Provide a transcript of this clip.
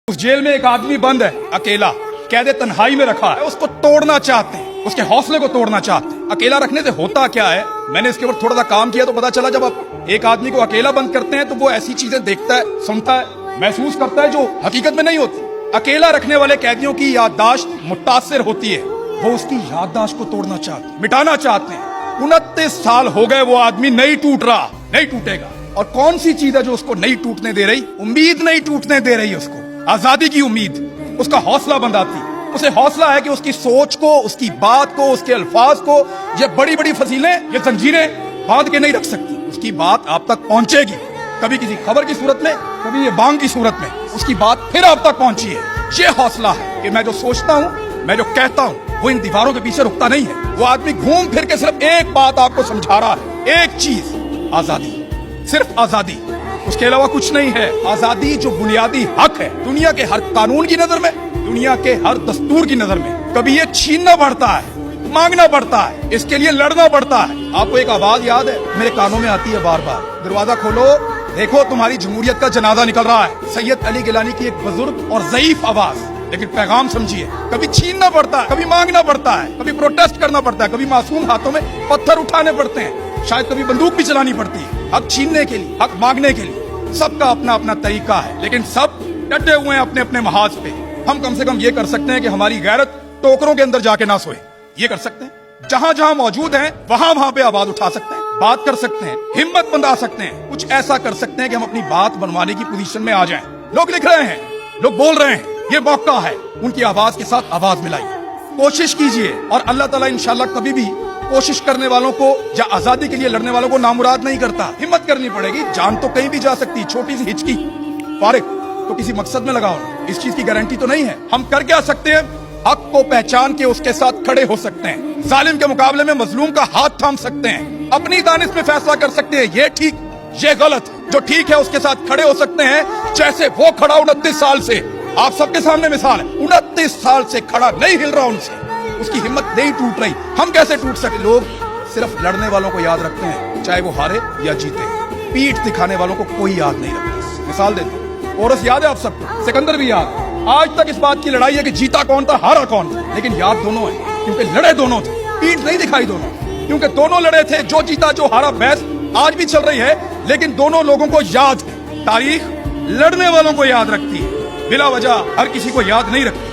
उस जेल में एक आदमी बंद है, अकेला, कैद तन्हाई में रखा है। उसको तोड़ना चाहते हैं, उसके हौसले को तोड़ना चाहते हैं। अकेला रखने से होता क्या है, मैंने इसके ऊपर थोड़ा सा काम किया तो पता चला, जब आप एक आदमी को अकेला बंद करते हैं तो वो ऐसी चीजें देखता है, सुनता है, महसूस करता है जो हकीकत में नहीं होती। अकेला रखने वाले कैदियों की याददाश्त मुतासिर होती है, वो उसकी याददाश्त को तोड़ना चाहते हैं, मिटाना चाहते हैं। 29 साल हो गए, वो आदमी नहीं टूट रहा, नहीं टूटेगा। और कौन सी चीज है जो उसको नहीं टूटने दे रही? उम्मीद नहीं टूटने दे रही उसको, आजादी की उम्मीद उसका हौसला बंधाती। उसे हौसला है कि उसकी सोच को, उसकी बात को, उसके अल्फाज को ये बड़ी बड़ी फसीलें, ये जंजीरें बांध के नहीं रख सकती। उसकी बात आप तक पहुंचेगी, कभी किसी खबर की सूरत में, कभी ये बांग की सूरत में, उसकी बात फिर आप तक पहुंची है। ये हौसला है कि मैं जो सोचता हूं, मैं जो कहता हूं, वो इन दीवारों के पीछे रुकता नहीं है। वो आदमी घूम फिर के सिर्फ एक बात आपको समझा रहा है, एक चीज, आजादी, सिर्फ आजादी, उसके अलावा कुछ नहीं है। आजादी जो बुनियादी हक है, दुनिया के हर कानून की नजर में, दुनिया के हर दस्तूर की नजर में, कभी ये छीनना पड़ता है, मांगना पड़ता है, इसके लिए लड़ना पड़ता है। आपको एक आवाज याद है, मेरे कानों में आती है बार बार, दरवाजा खोलो, देखो तुम्हारी जमहूरियत का जनाजा निकल रहा है। सैयद अली गिलानी की एक बुजुर्ग और ज़ईफ आवाज, लेकिन पैगाम समझिए। कभी छीनना पड़ता है, कभी मांगना पड़ता है, कभी प्रोटेस्ट करना पड़ता है, कभी मासूम हाथों में पत्थर उठाने पड़ते हैं, शायद कभी बंदूक भी चलानी पड़ती है, हक छीनने के लिए, हक मांगने के लिए। सबका अपना अपना तरीका है, लेकिन सब डटे हुए हैं अपने अपने महाज पे। हम कम से कम ये कर सकते हैं कि हमारी गैरत टोकरों के अंदर जाके ना सोए, ये कर सकते हैं। जहां जहां मौजूद हैं वहां वहां पे आवाज उठा सकते हैं, बात कर सकते हैं, हिम्मत बंधा सकते हैं, कुछ ऐसा कर सकते हैं कि हम अपनी बात बनवाने की पोजीशन में आ जाएं। लोग लिख रहे हैं, लोग बोल रहे हैं, ये मौका है, उनकी आवाज के साथ आवाज मिलाइए, कोशिश कीजिए। और अल्लाह ताला इंशाल्लाह कभी भी कोशिश करने वालों को या आजादी के लिए लड़ने वालों को नामुराद नहीं करता। हिम्मत करनी पड़ेगी, जान तो कहीं भी जा सकती, छोटी सी हिचकी, फारिग तो किसी मकसद में लगाओ, इस चीज की गारंटी तो नहीं है। हम कर क्या सकते हैं? हक को पहचान के उसके साथ खड़े हो सकते हैं, जालिम के मुकाबले में मजलूम का हाथ थाम सकते हैं, अपनी दानिश में फैसला कर सकते हैं, ये ठीक, ये गलत। जो ठीक है उसके साथ खड़े हो सकते हैं, जैसे वो खड़ा 29 साल से, आप सबके सामने मिसाल है, 29 साल से खड़ा, नहीं हिल रहा उनसे, उसकी हिम्मत नहीं टूट रही। हम कैसे टूट सकते? लोग सिर्फ लड़ने वालों को याद रखते हैं, चाहे वो हारे या जीते, पीठ दिखाने वालों को कोई याद नहीं रखता। मिसाल देते हैं, ओरस याद है आप सबको, सिकंदर भी याद। आज तक इस बात की लड़ाई है कि जीता कौन था, हारा कौन था, लेकिन याद दोनों है, क्योंकि लड़े दोनों थे, पीठ नहीं दिखाई दोनों, क्योंकि दोनों लड़े थे। जो जीता जो हारा बहस आज भी चल रही है, लेकिन दोनों लोगों को याद है। तारीख लड़ने वालों को याद रखती है, बिला वजह हर किसी को याद नहीं रखती।